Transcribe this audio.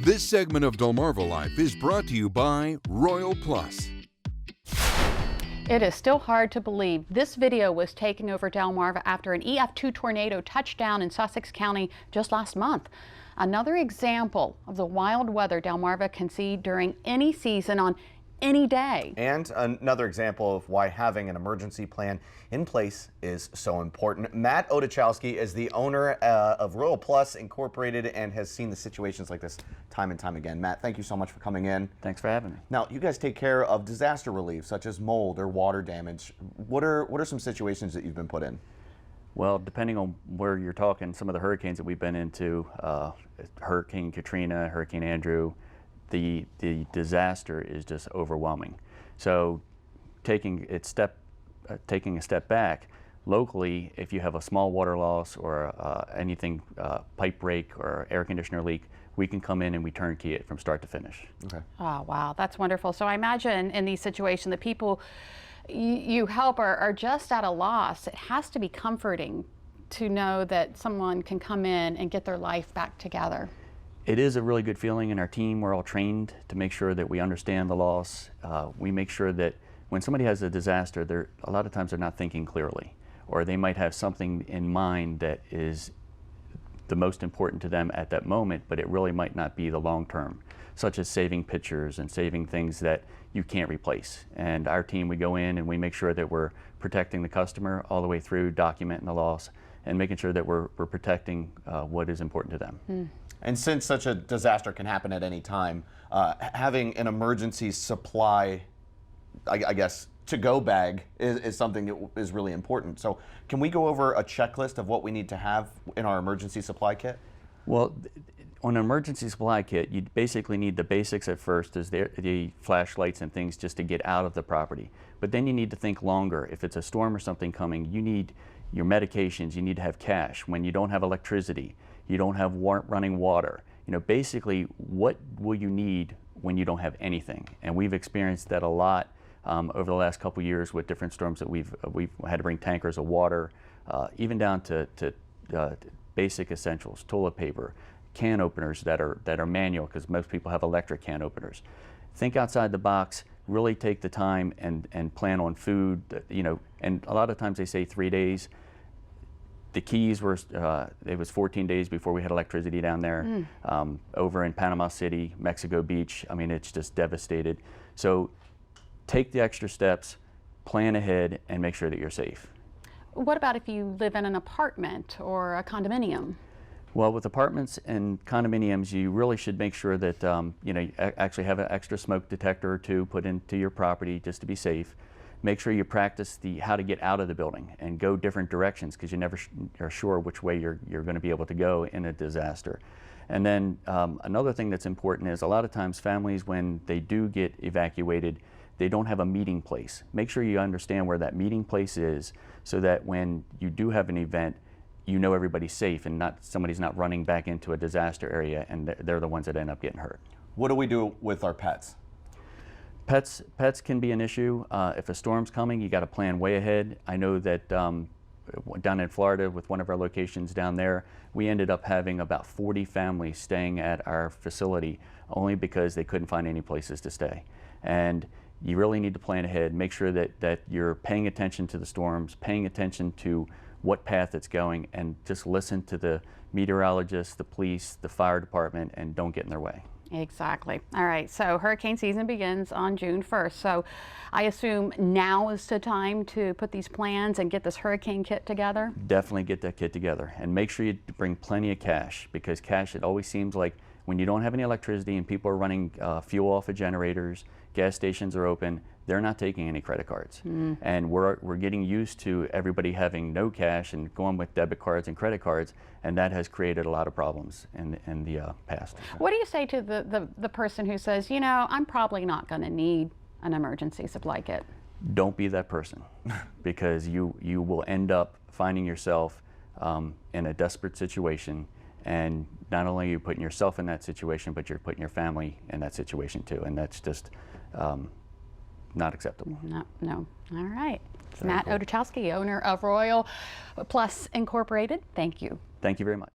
This segment of Delmarva Life is brought to you by Royal Plus. It is still hard to believe this video was taken over Delmarva after an EF2 tornado touched down in Sussex County just last month. Another example of the wild weather Delmarva can see during any season on any day. And another example of why having an emergency plan in place is so important. Matt Odachowski is the owner of Royal Plus Incorporated and has seen the situations like this time and time again. Matt, thank you so much for coming in. Thanks for having me. Now, you guys take care of disaster relief such as mold or water damage. What are some situations that you've been put in? Well, depending on where you're talking, some of the hurricanes that we've been into, Hurricane Katrina, Hurricane Andrew, the disaster is just overwhelming. So taking a step back, locally, if you have a small water loss or anything, pipe break or air conditioner leak, we can come in and we turnkey it from start to finish. Okay. Oh, wow, that's wonderful. So I imagine in these situations, the people you help are just at a loss. It has to be comforting to know that someone can come in and get their life back together. It is a really good feeling, and our team, we're all trained to make sure that we understand the loss. We make sure that when somebody has a disaster, a lot of times they're not thinking clearly, or they might have something in mind that is the most important to them at that moment, but it really might not be the long term, such as saving pictures and saving things that you can't replace. And our team, we go in and we make sure that we're protecting the customer all the way through, documenting the loss, and making sure that we're protecting what is important to them. Mm. And since such a disaster can happen at any time, having an emergency supply, I guess, to-go bag is something that is really important. So can we go over a checklist of what we need to have in our emergency supply kit? Well, on an emergency supply kit, you basically need the basics at first, is the flashlights and things just to get out of the property. But then you need to think longer. If it's a storm or something coming, you need your medications, you need to have cash. When you don't have electricity, you don't have running water. You know, basically, what will you need when you don't have anything? And we've experienced that a lot over the last couple years with different storms that we've had to bring tankers of water, even down to basic essentials, toilet paper, can openers that are manual, because most people have electric can openers. Think outside the box, really take the time and plan on food, you know, and a lot of times they say 3 days. The Keys were, it was 14 days before we had electricity down there. Over in Panama City, Mexico Beach, I mean, it's just devastated. So take the extra steps, plan ahead, and make sure that you're safe. What about if you live in an apartment or a condominium? Well, with apartments and condominiums, you really should make sure that you know, you actually have an extra smoke detector or two put into your property just to be safe. Make sure you practice how to get out of the building and go different directions, because you never are sure which way you're going to be able to go in a disaster. And then another thing that's important is a lot of times families, when they do get evacuated, they don't have a meeting place. Make sure you understand where that meeting place is, so that when you do have an event, you know everybody's safe and somebody's not running back into a disaster area and they're the ones that end up getting hurt. What do we do with our pets? Pets can be an issue. If a storm's coming, you got to plan way ahead. I know that down in Florida, with one of our locations down there, we ended up having about 40 families staying at our facility only because they couldn't find any places to stay. And you really need to plan ahead, make sure that you're paying attention to the storms, paying attention to what path it's going, and just listen to the meteorologists, the police, the fire department, and don't get in their way. Exactly. All right, so hurricane season begins on June 1st. So I assume now is the time to put these plans and get this hurricane kit together? Definitely get that kit together, and make sure you bring plenty of cash, because cash, it always seems like when you don't have any electricity and people are running fuel off of generators, gas stations are open, they're not taking any credit cards. And we're getting used to everybody having no cash and going with debit cards and credit cards, and that has created a lot of problems in the past. What do you say to the person who says, you know, I'm probably not going to need an emergency supply kit? Don't be that person, because you will end up finding yourself in a desperate situation, and not only are you putting yourself in that situation, but you're putting your family in that situation too, and that's just not acceptable. No. All right. Very Matt cool. Odachowski, owner of Royal Plus Incorporated. Thank you. Thank you very much.